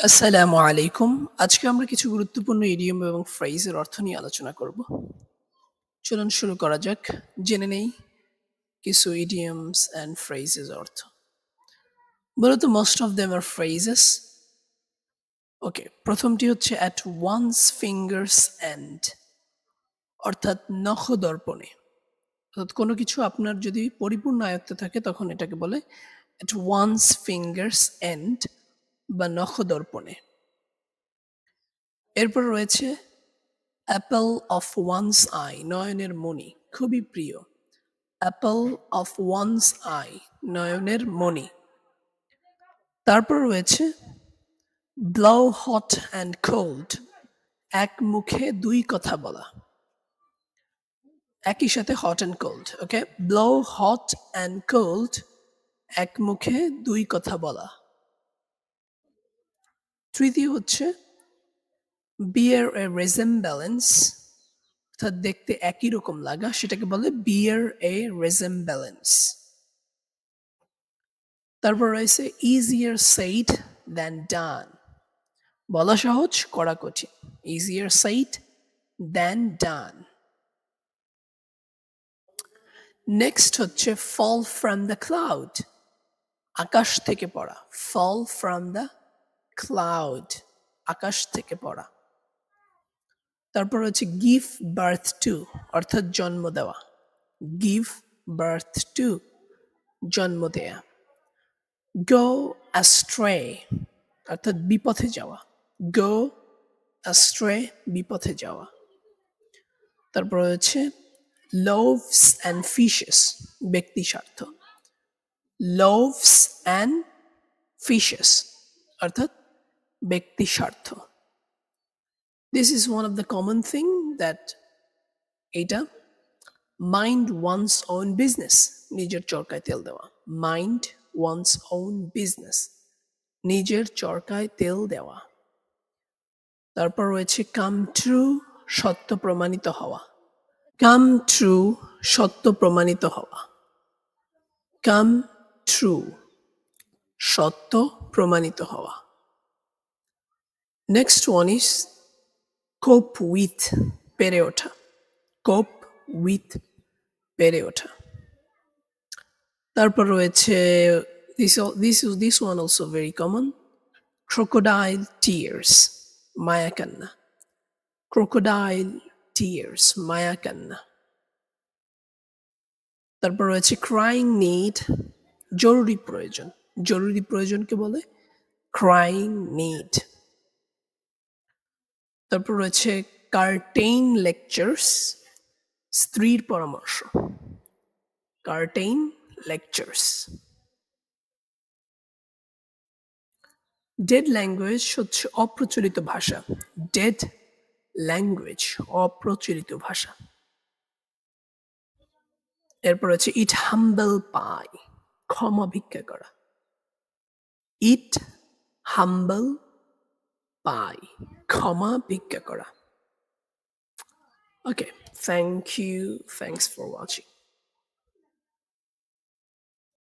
আসসালামু আলাইকুম। আজকে আমরা কিছু গুরুত্বপূর্ণ ইডিয়ম এবং ফ্রেজের অর্থ নিয়ে আলোচনা করব। চলুন শুরু করা যাক। জেনে নেই কিছু ইডিয়মস অ্যান্ড ফ্রেজেস অর্থ। মূলত most of them are phrases. Okay, প্রথমটি হচ্ছে অ্যাট ওয়ান্স ফিঙ্গার্স এন্ড, অর্থাৎ নখদর্পণে। অর্থাৎ কোনো কিছু আপনার যদি পরিপূর্ণ আয়ত্তে থাকে তখন এটাকে বলে অ্যাট ওয়ান্স ফিঙ্গার্স এন্ড বা নখদর্পণে। এরপর রয়েছে অ্যাপল অফ ওয়ান্স আই, নয়নের মণি, খুবই প্রিয়। অ্যাপল অফ ওয়ান্স আই, নয়নের মণি। তারপর রয়েছে ব্লো হট অ্যান্ড কোল্ড, এক মুখে দুই কথা বলা। একই সাথে hot and cold. Okay, blow hot and cold, এক মুখে দুই কথা বলা। তৃতীয় হচ্ছে বিয়ার এ রেজেম্ব্যালেন্স, অর্থাৎ দেখতে একই রকম লাগা, সেটাকে বলে বিয়ার এ রেজেম্ব্যালেন্স। তারপর রয়েছে ইজিয়ার সেইড দ্যান ডান, বলা সহজ করা কঠিন। Easier said than done. Next হচ্ছে ফল ফ্রম দ্য ক্লাউড, আকাশ থেকে পড়া। ফল ফ্রম দ্য ক্লাউড, আকাশ থেকে পড়া। তারপর হচ্ছে গিভ বার্থ টু, অর্থাৎ জন্ম দেওয়া। গিভ বার্থ টু, জন্ম দেয়া। গো অ্যাস্ট্রে, অর্থাৎ বিপথে যাওয়া। গো অ্যাস্ট্রে, বিপথে যাওয়া। তারপর হচ্ছে লোভস অ্যান্ড ফিশেস, ব্যক্তি স্বার্থ। লোভস অ্যান্ড ফিশেস, অর্থাৎ ব্যক্তি স্বার্থ। This is one of the common thing that এইটা মাইন্ড ওয়ান্স ওন বিজনেস, নিজের চরকায় তেল দেওয়া। মাইন্ড ওয়ান্স ওন বিজনেস, নিজের চরকায় তেল দেওয়া। তারপর রয়েছে কাম ট্রু, সত্য প্রমাণিত হওয়া। কাম ট্রু, সত্য প্রমাণিত হওয়া। কাম ট্রু, সত্য প্রমাণিত হওয়া। Next one is cope with, পেরে ওঠা। কোপ উইথ, পেরে ওঠা। তারপর রয়েছে this one also very common, crocodile tears, মায়া কান্না। ক্রোকোডাইল টিয়ার্স, মায়া কান্না। তারপর রয়েছে ক্রাইং নিড, জরুরি প্রয়োজন। জরুরি প্রয়োজনকে বলে ক্রাইং নিড। তারপর রয়েছে কার্টেইন লেকচার্স, স্ত্রীর পরামর্শ। Curtain lectures. ডেড ল্যাঙ্গুয়েজ হচ্ছে অপ্রচলিত ভাষা। ডেড ল্যাঙ্গুয়েজ, অপ্রচলিত ভাষা। এরপর হচ্ছে ইট হাম্বল পাই, ক্ষমা ভিক্ষা করা। ইট হাম্বল পাই, ক্ষমা ভিক্ষা করা। Okay, thank you, thanks for watching.